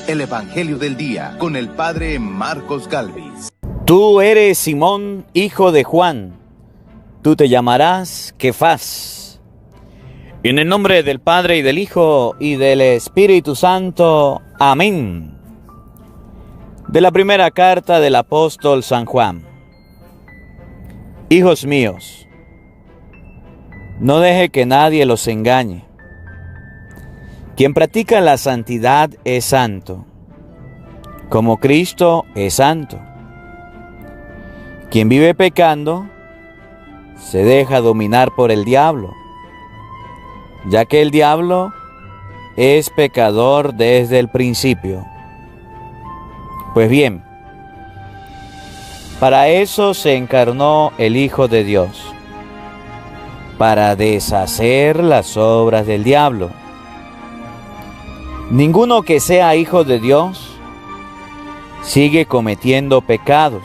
el Evangelio del Día con el Padre Marcos Galvis. Tú eres Simón, hijo de Juan. Tú te llamarás Kefas. En el nombre del Padre, y del Hijo, y del Espíritu Santo. Amén. De la primera carta del apóstol San Juan. Hijos míos, no deje que nadie los engañe. Quien practica la santidad es santo, como Cristo es santo. Quien vive pecando se deja dominar por el diablo, ya que el diablo es pecador desde el principio. Pues bien, para eso se encarnó el Hijo de Dios, para deshacer las obras del diablo. Ninguno que sea hijo de Dios sigue cometiendo pecados,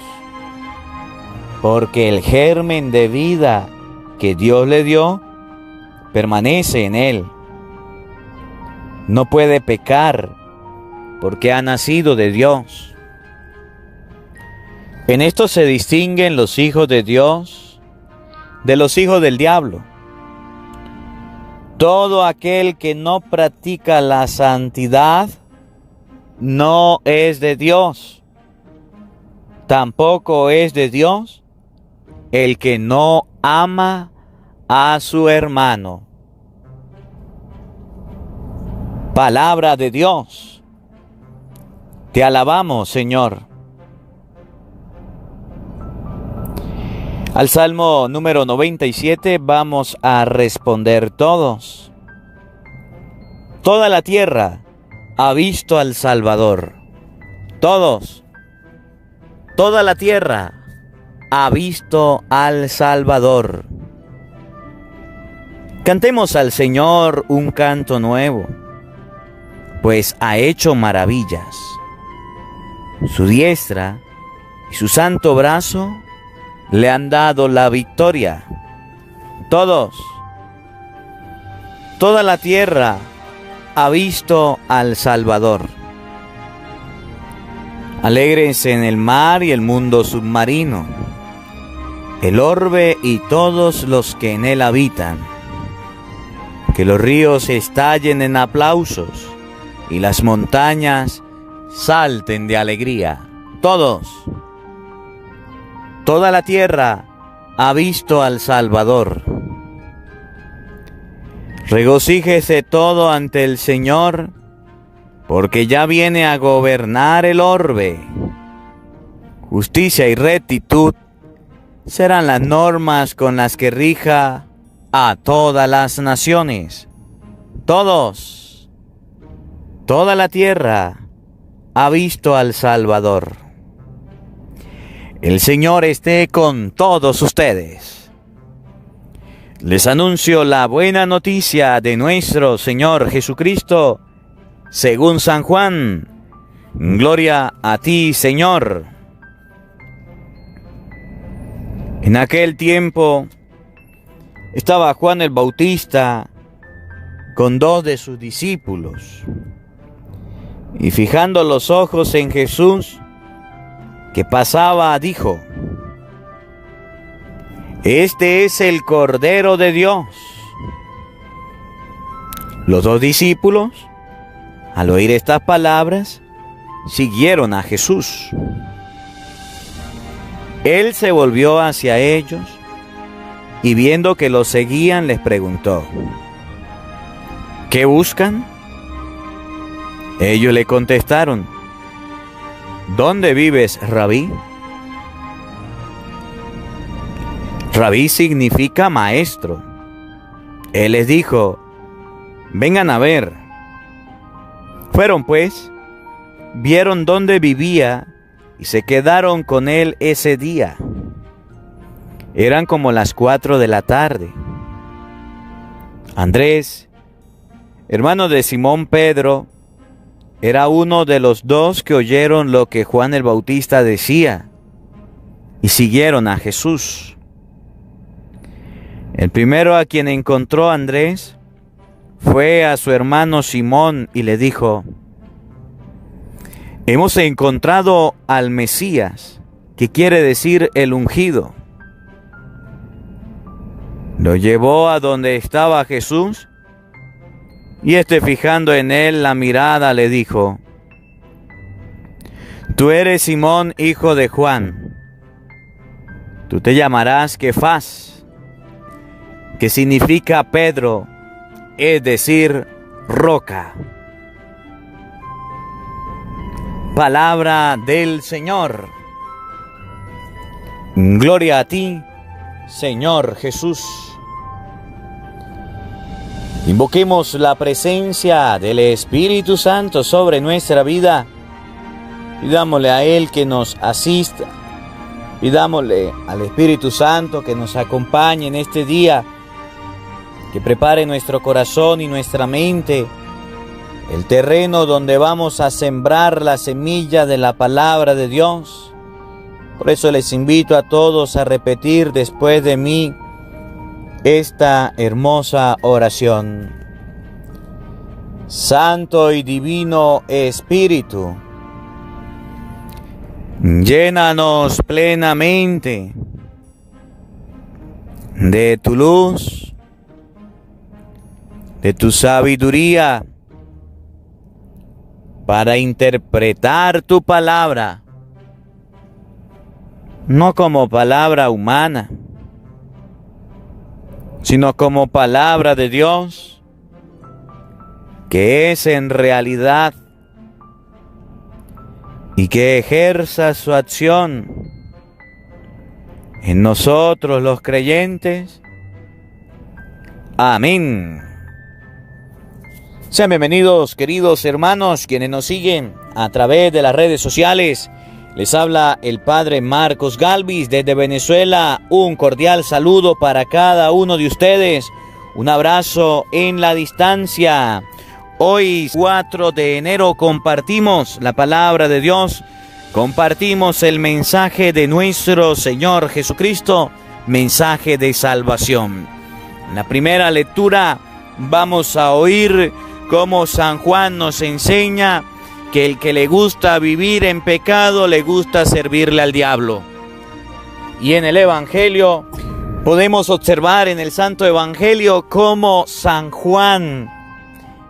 porque el germen de vida que Dios le dio permanece en él. No puede pecar porque ha nacido de Dios. En esto se distinguen los hijos de Dios de los hijos del diablo. Todo aquel que no practica la santidad no es de Dios. Tampoco es de Dios el que no ama a su hermano. Palabra de Dios. Te alabamos, Señor. Al Salmo número 97 vamos a responder todos. Toda la tierra ha visto al Salvador. Todos. Toda la tierra ha visto al Salvador. Cantemos al Señor un canto nuevo, pues ha hecho maravillas. Su diestra y su santo brazo le han dado la victoria. Todos. Toda la tierra ha visto al Salvador. Alégrense en el mar y el mundo submarino, el orbe y todos los que en él habitan. Que los ríos estallen en aplausos y las montañas salten de alegría. Todos. Toda la tierra ha visto al Salvador. Regocíjese todo ante el Señor, porque ya viene a gobernar el orbe. Justicia y rectitud serán las normas con las que rija a todas las naciones. Todos. Toda la tierra ha visto al Salvador. El Señor esté con todos ustedes. Les anuncio la buena noticia de nuestro Señor Jesucristo, según San Juan. Gloria a ti, Señor. En aquel tiempo estaba Juan el Bautista con 2 de sus discípulos, y fijando los ojos en Jesús que pasaba, dijo: Este es el Cordero de Dios. Los 2 discípulos, al oír estas palabras, siguieron a Jesús. Él se volvió hacia ellos y viendo que los seguían, les preguntó: ¿Qué buscan? Ellos le contestaron: ¿Dónde vives, Rabí? Rabí significa maestro. Él les dijo: Vengan a ver. Fueron pues, vieron dónde vivía y se quedaron con él ese día. Eran como las 4 de la tarde. Andrés, hermano de Simón Pedro, era uno de los 2 que oyeron lo que Juan el Bautista decía y siguieron a Jesús. El primero a quien encontró Andrés fue a su hermano Simón y le dijo: Hemos encontrado al Mesías, que quiere decir el ungido. Lo llevó a donde estaba Jesús, y fijando en él la mirada, le dijo: Tú eres Simón, hijo de Juan. Tú te llamarás Kefas, que significa Pedro, es decir, roca. Palabra del Señor. Gloria a ti, Señor Jesús. Invoquemos la presencia del Espíritu Santo sobre nuestra vida. Pidámosle a Él que nos asista. Pidámosle al Espíritu Santo que nos acompañe en este día, que prepare nuestro corazón y nuestra mente, el terreno donde vamos a sembrar la semilla de la palabra de Dios. Por eso les invito a todos a repetir después de mí esta hermosa oración. Santo y divino Espíritu, llénanos plenamente de tu luz, de tu sabiduría, para interpretar tu palabra, no como palabra humana, sino como palabra de Dios, que es en realidad, y que ejerza su acción en nosotros los creyentes. Amén. Sean bienvenidos, queridos hermanos, quienes nos siguen a través de las redes sociales. Les habla el Padre Marcos Galvis desde Venezuela. Un cordial saludo para cada uno de ustedes. Un abrazo en la distancia. Hoy, 4 de enero, compartimos la palabra de Dios. Compartimos el mensaje de nuestro Señor Jesucristo, mensaje de salvación. En la primera lectura vamos a oír cómo San Juan nos enseña que el que le gusta vivir en pecado, le gusta servirle al diablo. Y en el Evangelio podemos observar en el Santo Evangelio cómo San Juan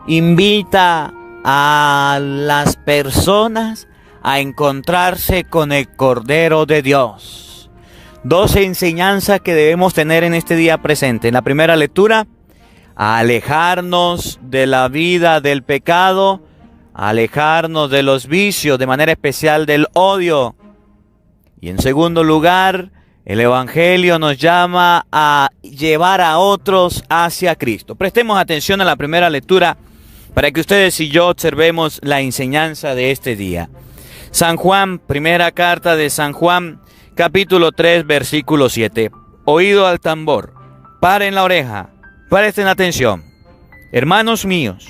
invita a las personas a encontrarse con el Cordero de Dios. Dos enseñanzas que debemos tener en este día presente. En la primera lectura, a alejarnos de la vida del pecado, a alejarnos de los vicios, de manera especial del odio. Y en segundo lugar, el Evangelio nos llama a llevar a otros hacia Cristo. Prestemos atención a la primera lectura para que ustedes y yo observemos la enseñanza de este día. San Juan, primera carta de San Juan, capítulo 3, versículo 7. Oído al tambor, paren la oreja, presten atención. Hermanos míos,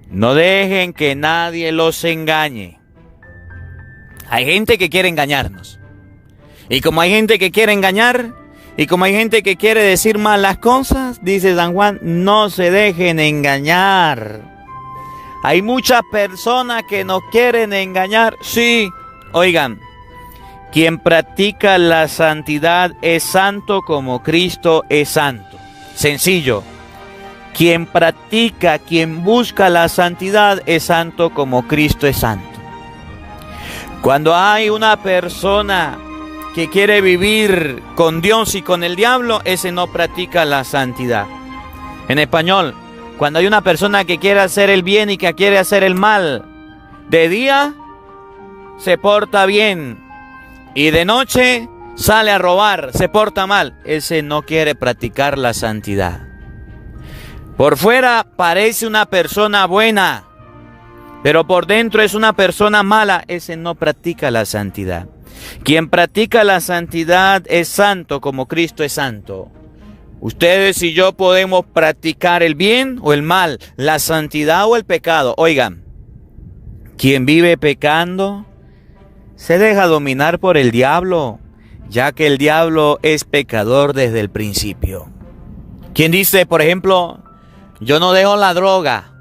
no dejen que nadie los engañe. Hay gente que quiere engañarnos. Y como hay gente que quiere engañar, y como hay gente que quiere decir malas cosas, dice San Juan, no se dejen engañar. Hay muchas personas que nos quieren engañar. Sí, oigan, quien practica la santidad es santo como Cristo es santo. Sencillo. Quien practica, quien busca la santidad es santo como Cristo es santo. Cuando hay una persona que quiere vivir con Dios y con el diablo, ese no practica la santidad. En español, cuando hay una persona que quiere hacer el bien y que quiere hacer el mal, de día se porta bien y de noche sale a robar, se porta mal, ese no quiere practicar la santidad. Por fuera parece una persona buena, pero por dentro es una persona mala, ese no practica la santidad. Quien practica la santidad es santo como Cristo es santo. Ustedes y yo podemos practicar el bien o el mal, la santidad o el pecado. Oigan, quien vive pecando se deja dominar por el diablo, ya que el diablo es pecador desde el principio. Quien dice, por ejemplo, yo no dejo la droga,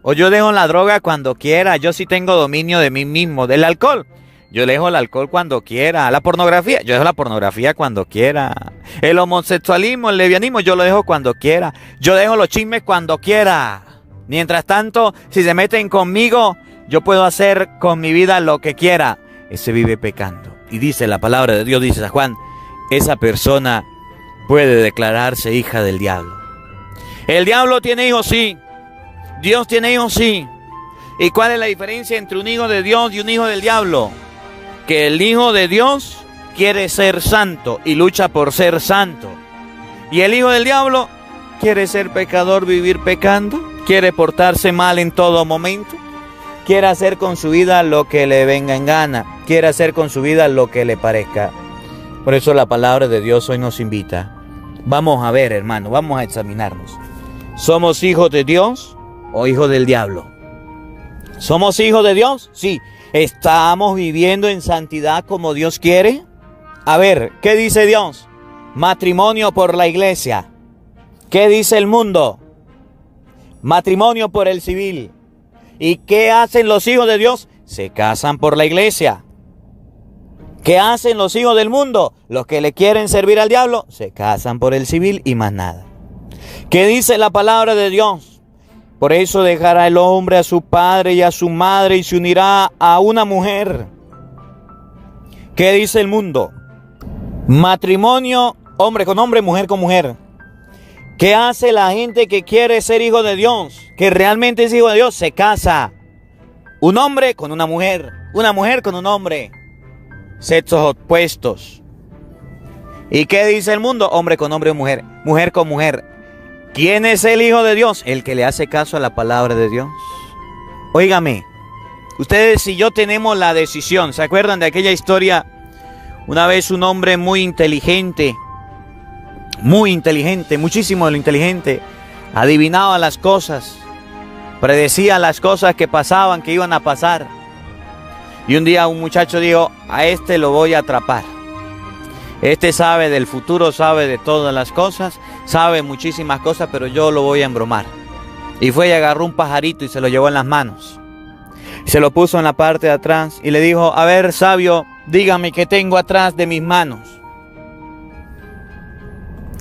O yo dejo la droga cuando quiera. Yo sí tengo dominio de mí mismo. Del alcohol. Yo dejo el alcohol cuando quiera. La pornografía. Yo dejo la pornografía cuando quiera. El homosexualismo, el lesbianismo, yo lo dejo cuando quiera. Yo dejo los chismes cuando quiera. Mientras tanto, si se meten conmigo, yo puedo hacer con mi vida lo que quiera. Ese vive pecando. Y dice la palabra de Dios, dice San Juan, esa persona puede declararse hija del diablo. El diablo tiene hijos, sí. Dios tiene hijos, sí. ¿Y cuál es la diferencia entre un hijo de Dios y un hijo del diablo? Que el hijo de Dios quiere ser santo y lucha por ser santo. Y el hijo del diablo quiere ser pecador, vivir pecando. Quiere portarse mal en todo momento. Quiere hacer con su vida lo que le venga en gana. Quiere hacer con su vida lo que le parezca. Por eso la palabra de Dios hoy nos invita. Vamos a ver, hermano, vamos a examinarnos. ¿Somos hijos de Dios o hijos del diablo? ¿Somos hijos de Dios? Sí. ¿Estamos viviendo en santidad como Dios quiere? A ver, ¿qué dice Dios? Matrimonio por la iglesia. ¿Qué dice el mundo? Matrimonio por el civil. ¿Y qué hacen los hijos de Dios? Se casan por la iglesia. ¿Qué hacen los hijos del mundo? Los que le quieren servir al diablo, se casan por el civil y más nada. ¿Qué dice la palabra de Dios? Por eso dejará el hombre a su padre y a su madre y se unirá a una mujer. ¿Qué dice el mundo? Matrimonio, hombre con hombre, mujer con mujer. ¿Qué hace la gente que quiere ser hijo de Dios? Que realmente es hijo de Dios, se casa. Un hombre con una mujer con un hombre. Sexos opuestos. ¿Y qué dice el mundo? Hombre con hombre, mujer con mujer. ¿Quién es el hijo de Dios? El que le hace caso a la palabra de Dios. Óigame, ustedes y yo tenemos la decisión. ¿Se acuerdan de aquella historia? Una vez un hombre muy inteligente, muchísimo inteligente, adivinaba las cosas, predecía las cosas que pasaban, que iban a pasar. Y un día un muchacho dijo, a este lo voy a atrapar. Este sabe del futuro, sabe de todas las cosas, sabe muchísimas cosas, pero yo lo voy a embromar. Y fue y agarró un pajarito y se lo llevó en las manos. Se lo puso en la parte de atrás y le dijo, a ver, sabio, dígame qué tengo atrás de mis manos.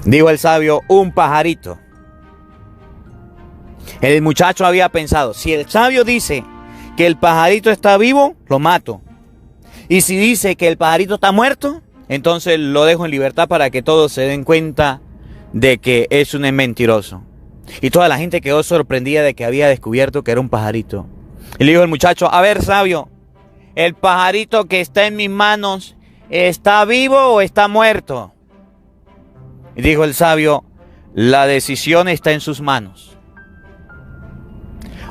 Dijo el sabio, un pajarito. El muchacho había pensado, si el sabio dice que el pajarito está vivo, lo mato. Y si dice que el pajarito está muerto, entonces lo dejo en libertad para que todos se den cuenta de que es un mentiroso. Y toda la gente quedó sorprendida de que había descubierto que era un pajarito. Y le dijo el muchacho, a ver, sabio, ¿el pajarito que está en mis manos está vivo o está muerto? Y dijo el sabio, la decisión está en sus manos.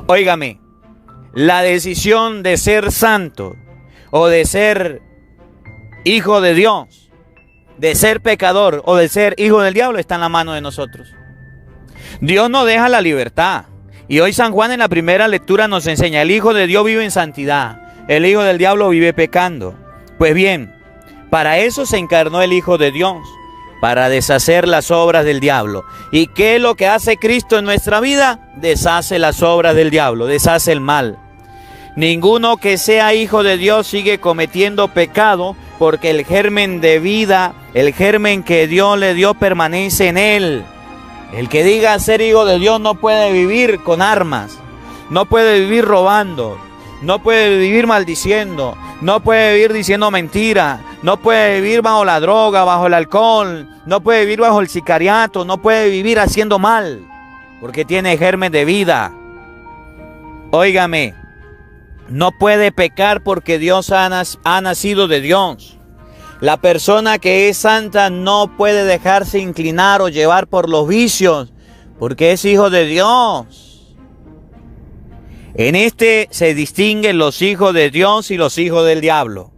Óigame, la decisión de ser santo o de ser hijo de Dios, de ser pecador o de ser hijo del diablo está en la mano de nosotros. Dios nos deja la libertad. Y hoy San Juan en la primera lectura nos enseña, el hijo de Dios vive en santidad, el hijo del diablo vive pecando. Pues bien, para eso se encarnó el Hijo de Dios, para deshacer las obras del diablo. ¿Y qué es lo que hace Cristo en nuestra vida? Deshace las obras del diablo, deshace el mal. Ninguno que sea hijo de Dios sigue cometiendo pecado, porque el germen de vida, el germen que Dios le dio permanece en él. El que diga ser hijo de Dios no puede vivir con armas, no puede vivir robando, no puede vivir maldiciendo, no puede vivir diciendo mentira, no puede vivir bajo la droga, bajo el alcohol, no puede vivir bajo el sicariato, no puede vivir haciendo mal, porque tiene germen de vida. Óigame, no puede pecar porque Dios ha nacido de Dios. La persona que es santa no puede dejarse inclinar o llevar por los vicios, porque es hijo de Dios. En este se distinguen los hijos de Dios y los hijos del diablo.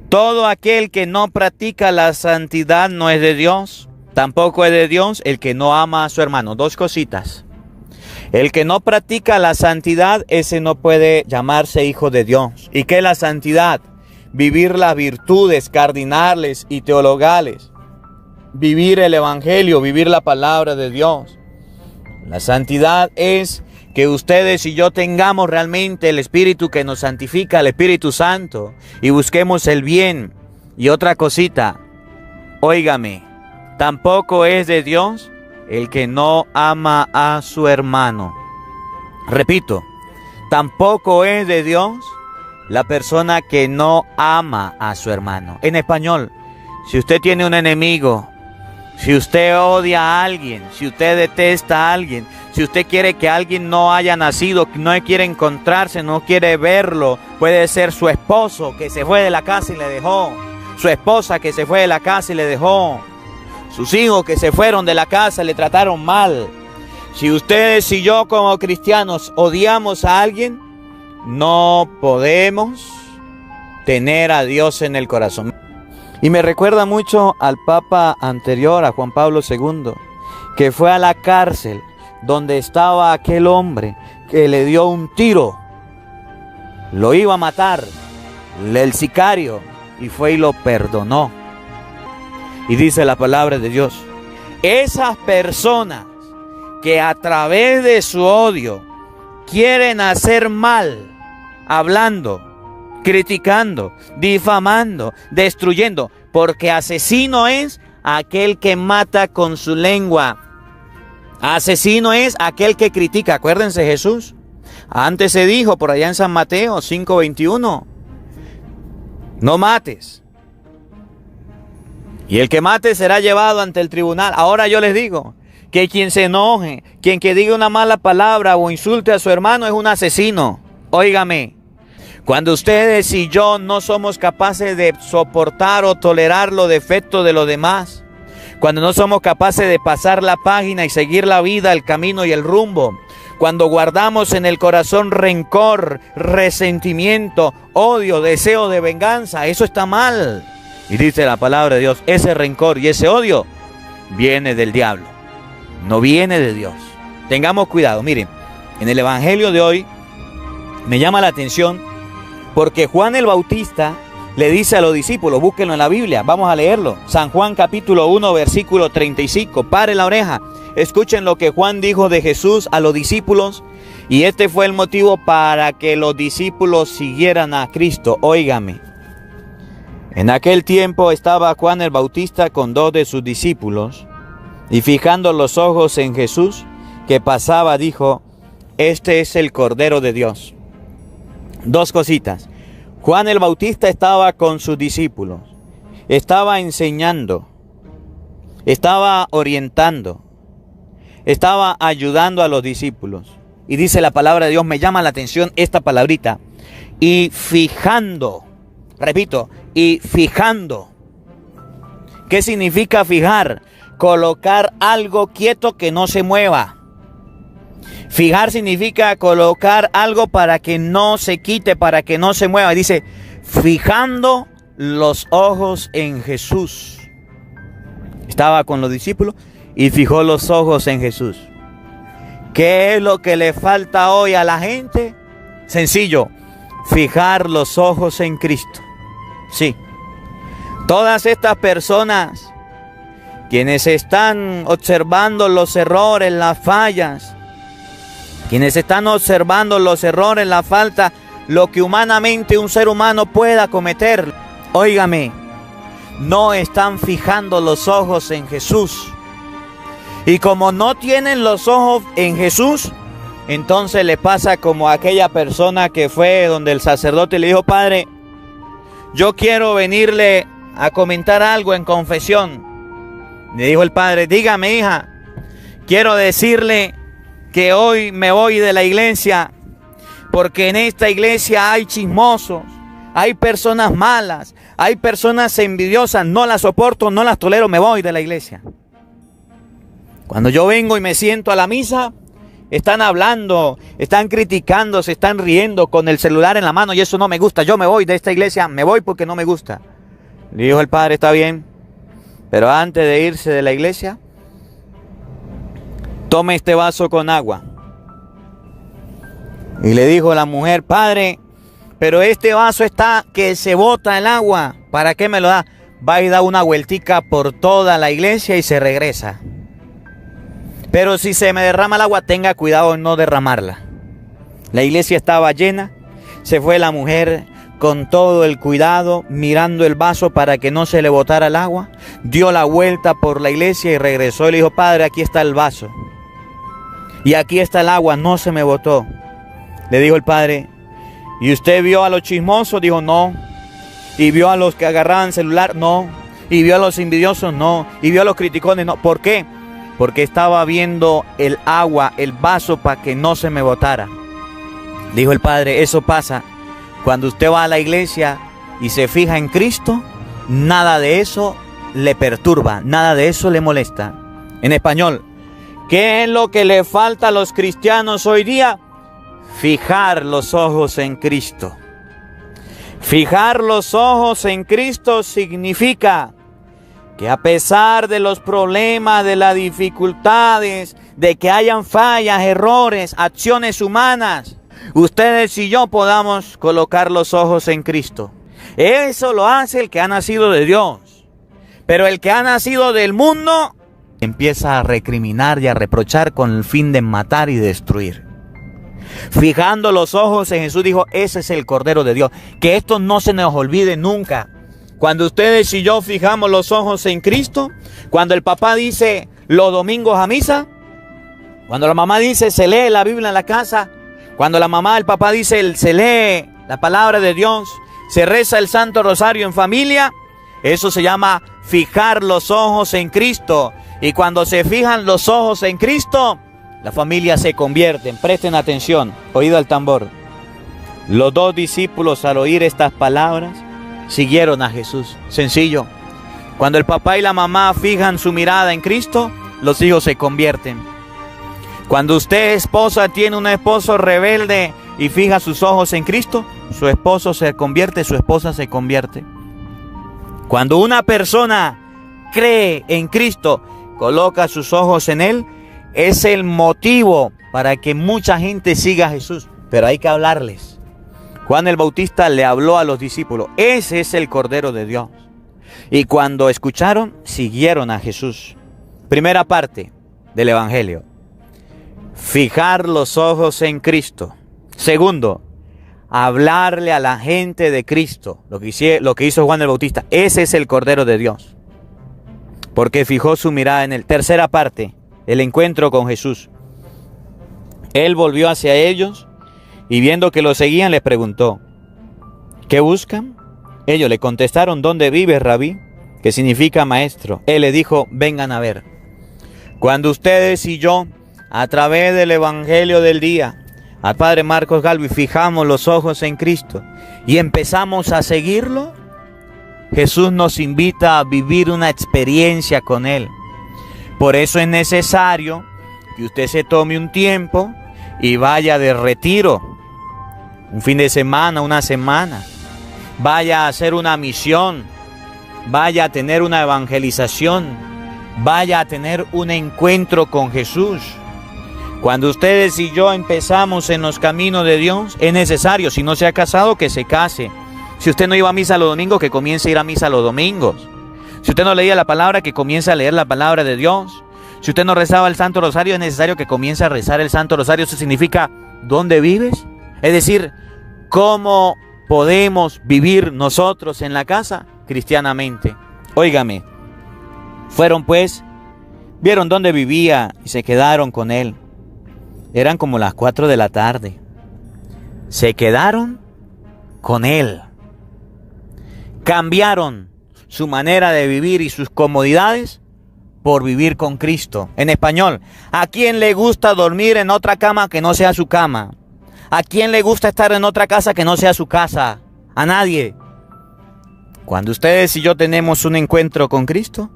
Todo aquel que no practica la santidad no es de Dios, tampoco es de Dios el que no ama a su hermano. Dos cositas. El que no practica la santidad, ese no puede llamarse hijo de Dios. ¿Y qué es la santidad? Vivir las virtudes cardinales y teologales. Vivir el evangelio, vivir la palabra de Dios. La santidad es que ustedes y yo tengamos realmente el Espíritu que nos santifica, el Espíritu Santo, y busquemos el bien. Y otra cosita, óigame, tampoco es de Dios el que no ama a su hermano. Repito, tampoco es de Dios la persona que no ama a su hermano. En español, si usted tiene un enemigo, si usted odia a alguien, si usted detesta a alguien, si usted quiere que alguien no haya nacido, no quiere encontrarse, no quiere verlo, puede ser su esposo que se fue de la casa y le dejó, su esposa que se fue de la casa y le dejó, sus hijos que se fueron de la casa y le trataron mal. Si ustedes y yo como cristianos odiamos a alguien, no podemos tener a Dios en el corazón. Y me recuerda mucho al Papa anterior, a Juan Pablo II, que fue a la cárcel donde estaba aquel hombre que le dio un tiro, lo iba a matar, el sicario, y fue y lo perdonó. Y dice la palabra de Dios, esas personas que a través de su odio quieren hacer mal, hablando, criticando, difamando, destruyendo, porque asesino es aquel que mata con su lengua. Asesino es aquel que critica. Acuérdense Jesús. Antes se dijo por allá en San Mateo 5:21, no mates. Y el que mate será llevado ante el tribunal. Ahora yo les digo que quien se enoje, quien que diga una mala palabra o insulte a su hermano es un asesino. Óigame. Cuando ustedes y yo no somos capaces de soportar o tolerar los defectos de los demás, cuando no somos capaces de pasar la página y seguir la vida, el camino y el rumbo, cuando guardamos en el corazón rencor, resentimiento, odio, deseo de venganza, eso está mal. Y dice la palabra de Dios, ese rencor y ese odio viene del diablo, no viene de Dios. Tengamos cuidado. Miren, en el evangelio de hoy me llama la atención porque Juan el Bautista le dice a los discípulos, búsquenlo en la Biblia, vamos a leerlo. San Juan capítulo 1 versículo 35, pare la oreja, escuchen lo que Juan dijo de Jesús a los discípulos. Y este fue el motivo para que los discípulos siguieran a Cristo. Óigame, en aquel tiempo estaba Juan el Bautista con 2 de sus discípulos, y fijando los ojos en Jesús que pasaba, dijo, este es el Cordero de Dios. Dos cositas. Juan el Bautista estaba con sus discípulos, estaba enseñando, estaba orientando, estaba ayudando a los discípulos. Y dice la palabra de Dios, me llama la atención esta palabrita, y fijando, repito, y fijando. ¿Qué significa fijar? Colocar algo quieto que no se mueva. Fijar significa colocar algo para que no se quite, para que no se mueva. Dice, fijando los ojos en Jesús. Estaba con los discípulos y fijó los ojos en Jesús. ¿Qué es lo que le falta hoy a la gente? Sencillo, fijar los ojos en Cristo. Sí, todas estas personas quienes están observando los errores, las fallas, quienes están observando los errores, la falta, lo que humanamente un ser humano pueda cometer, óigame, no están fijando los ojos en Jesús. Y como no tienen los ojos en Jesús, entonces le pasa como a aquella persona que fue donde el sacerdote le dijo, padre, yo quiero venirle a comentar algo en confesión. Le dijo el padre, dígame hija, quiero decirle que hoy me voy de la iglesia porque en esta iglesia hay chismosos, hay personas malas, hay personas envidiosas, no las soporto, no las tolero, me voy de la iglesia. Cuando yo vengo y me siento a la misa, están hablando, están criticando, se están riendo con el celular en la mano y eso no me gusta, yo me voy de esta iglesia, me voy porque no me gusta. Le dijo el padre, está bien, pero antes de irse de la iglesia, tome este vaso con agua. Y le dijo la mujer, padre, pero este vaso está que se bota el agua, ¿para qué me lo da? Va y da una vueltica por toda la iglesia y se regresa. Pero si se me derrama el agua, tenga cuidado en no derramarla. La iglesia estaba llena. Se fue la mujer con todo el cuidado, mirando el vaso para que no se le botara el agua. Dio la vuelta por la iglesia y regresó y le dijo: Padre, aquí está el vaso. Y aquí está el agua, no se me botó. Le dijo el padre: ¿y usted vio a los chismosos? Dijo: no. ¿Y vio a los que agarraban celular? No. ¿Y vio a los envidiosos? No. ¿Y vio a los criticones? No. ¿Por qué? Porque estaba viendo el agua, el vaso, para que no se me botara. Dijo el padre: eso pasa cuando usted va a la iglesia y se fija en Cristo. Nada de eso le perturba, nada de eso le molesta. En español, ¿qué es lo que le falta a los cristianos hoy día? Fijar los ojos en Cristo. Fijar los ojos en Cristo significa que a pesar de los problemas, de las dificultades, de que hayan fallas, errores, acciones humanas, ustedes y yo podamos colocar los ojos en Cristo. Eso lo hace el que ha nacido de Dios. Pero el que ha nacido del mundo empieza a recriminar y a reprochar con el fin de matar y destruir. Fijando los ojos en Jesús, dijo: ese es el Cordero de Dios. Que esto no se nos olvide nunca. Cuando ustedes y yo fijamos los ojos en Cristo, cuando el papá dice los domingos a misa, cuando la mamá dice se lee la Biblia en la casa, cuando la mamá, el papá dice se lee la palabra de Dios, se reza el Santo Rosario en familia, eso se llama fijar los ojos en Cristo. Y cuando se fijan los ojos en Cristo, la familia se convierte. Presten atención, oído al tambor. Los dos discípulos, al oír estas palabras, siguieron a Jesús. Sencillo. Cuando el papá y la mamá fijan su mirada en Cristo, los hijos se convierten. Cuando usted, esposa, tiene un esposo rebelde y fija sus ojos en Cristo, su esposo se convierte, su esposa se convierte. Cuando una persona cree en Cristo, coloca sus ojos en Él, es el motivo para que mucha gente siga a Jesús. Pero hay que hablarles. Juan el Bautista le habló a los discípulos: ese es el Cordero de Dios. Y cuando escucharon, siguieron a Jesús. Primera parte del Evangelio: fijar los ojos en Cristo. Segundo, hablarle a la gente de Cristo. Lo que hizo Juan el Bautista. Ese es el Cordero de Dios, porque fijó su mirada en él. Tercera parte, el encuentro con Jesús. Él volvió hacia ellos y viendo que lo seguían les preguntó: ¿qué buscan? Ellos le contestaron: ¿dónde vives, Rabí? Que significa maestro. Él le dijo: vengan a ver. Cuando ustedes y yo, a través del Evangelio del día, al Padre Marcos Galvi, fijamos los ojos en Cristo y empezamos a seguirlo, Jesús nos invita a vivir una experiencia con Él. Por eso es necesario que usted se tome un tiempo y vaya de retiro, un fin de semana, una semana. Vaya a hacer una misión, vaya a tener una evangelización, vaya a tener un encuentro con Jesús. Cuando ustedes y yo empezamos en los caminos de Dios, es necesario, si no se ha casado, que se case. Si usted no iba a misa los domingos, que comience a ir a misa los domingos. Si usted no leía la palabra, que comience a leer la palabra de Dios. Si usted no rezaba el Santo Rosario, es necesario que comience a rezar el Santo Rosario. Eso significa: ¿dónde vives? Es decir, ¿cómo podemos vivir nosotros en la casa cristianamente? Óigame, fueron pues, vieron dónde vivía y se quedaron con él. Eran como las 4 de la tarde. Se quedaron con él. Cambiaron su manera de vivir y sus comodidades por vivir con Cristo. En español, ¿a quién le gusta dormir en otra cama que no sea su cama? ¿A quién le gusta estar en otra casa que no sea su casa? A nadie. Cuando ustedes y yo tenemos un encuentro con Cristo,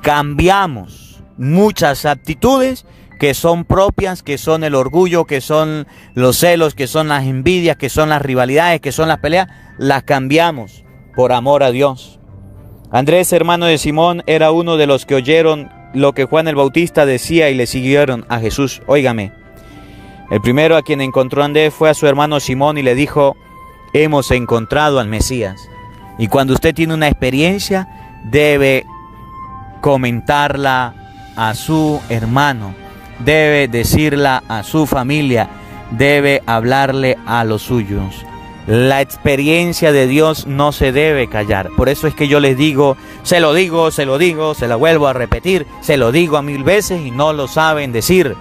cambiamos muchas actitudes que son propias, que son el orgullo, que son los celos, que son las envidias, que son las rivalidades, que son las peleas. Las cambiamos por amor a Dios. Andrés, hermano de Simón, era uno de los que oyeron lo que Juan el Bautista decía y le siguieron a Jesús. Óigame, el primero a quien encontró Andrés fue a su hermano Simón y le dijo: hemos encontrado al Mesías. Y cuando usted tiene una experiencia, debe comentarla a su hermano, debe decirla a su familia, debe hablarle a los suyos. La experiencia de Dios no se debe callar. Por eso es que yo les digo, se lo digo, se la vuelvo a repetir, se lo digo a 1000 veces y no lo saben decir.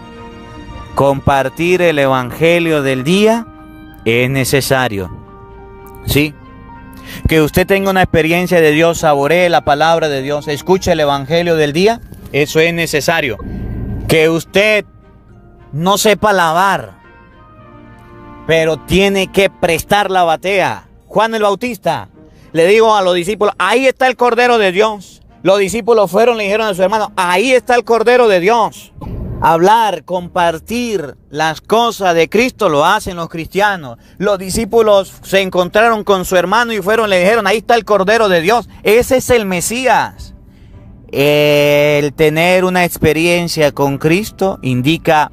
Compartir el evangelio del día es necesario. ¿Sí? Que usted tenga una experiencia de Dios, saboree la palabra de Dios, escuche el evangelio del día, eso es necesario. Que usted no sepa lavar, pero tiene que prestar la batea. Juan el Bautista le dijo a los discípulos, ahí está el Cordero de Dios. Los discípulos fueron y le dijeron a su hermano, ahí está el Cordero de Dios. Hablar, compartir las cosas de Cristo lo hacen los cristianos. Los discípulos se encontraron con su hermano y fueron y le dijeron, ahí está el Cordero de Dios. Ese es el Mesías. El tener una experiencia con Cristo indica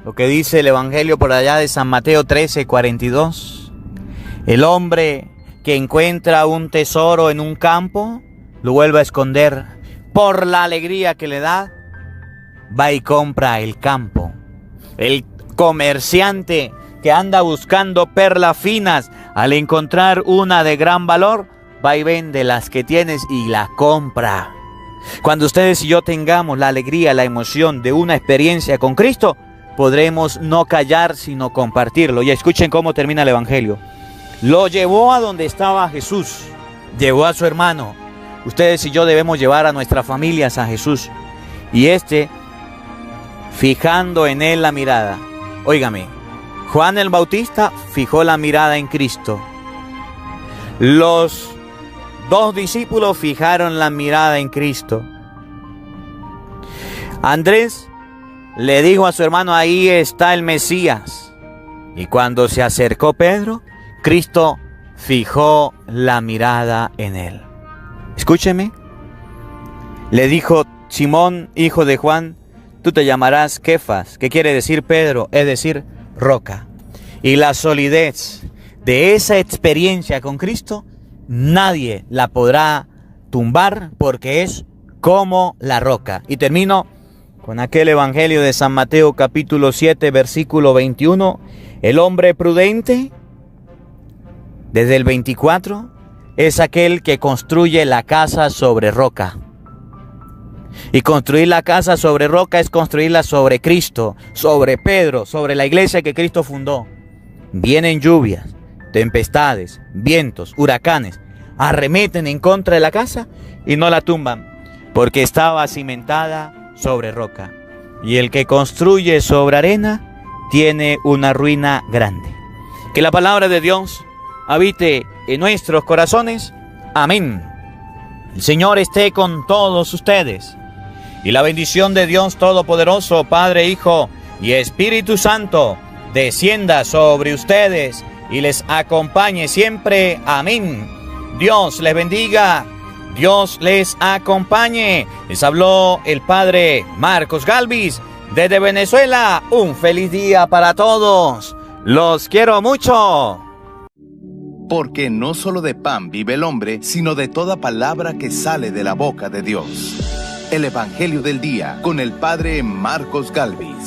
lo que dice el Evangelio por allá de San Mateo 13:42. El hombre que encuentra un tesoro en un campo, lo vuelve a esconder. Por la alegría que le da, va y compra el campo. El comerciante que anda buscando perlas finas, al encontrar una de gran valor, va y vende las que tienes y la compra. Cuando ustedes y yo tengamos la alegría, la emoción de una experiencia con Cristo, podremos no callar sino compartirlo. Y escuchen cómo termina el Evangelio. Lo llevó a donde estaba Jesús, llevó a su hermano. Ustedes y yo debemos llevar a nuestras familias a Jesús. Y fijando en él la mirada. Óigame, Juan el Bautista fijó la mirada en Cristo. Los 2 discípulos fijaron la mirada en Cristo. Andrés le dijo a su hermano, ahí está el Mesías. Y cuando se acercó Pedro, Cristo fijó la mirada en él. Escúcheme. Le dijo, Simón, hijo de Juan, tú te llamarás Kefas, que quiere decir Pedro, es decir, roca. Y la solidez de esa experiencia con Cristo, nadie la podrá tumbar porque es como la roca. Y termino con aquel evangelio de San Mateo capítulo 7 versículo 21. El hombre prudente, desde el 24, es aquel que construye la casa sobre roca. Y construir la casa sobre roca es construirla sobre Cristo, sobre Pedro, sobre la iglesia que Cristo fundó. Vienen lluvias, tempestades, vientos, huracanes, arremeten en contra de la casa y no la tumban, porque estaba cimentada sobre roca. Y el que construye sobre arena tiene una ruina grande. Que la palabra de Dios habite en nuestros corazones. Amén. El Señor esté con todos ustedes. Y la bendición de Dios Todopoderoso, Padre, Hijo y Espíritu Santo, descienda sobre ustedes y les acompañe siempre. Amén. Dios les bendiga. Dios les acompañe. Les habló el Padre Marcos Galvis desde Venezuela. Un feliz día para todos. Los quiero mucho. Porque no solo de pan vive el hombre, sino de toda palabra que sale de la boca de Dios. El Evangelio del Día con el Padre Marcos Galvis.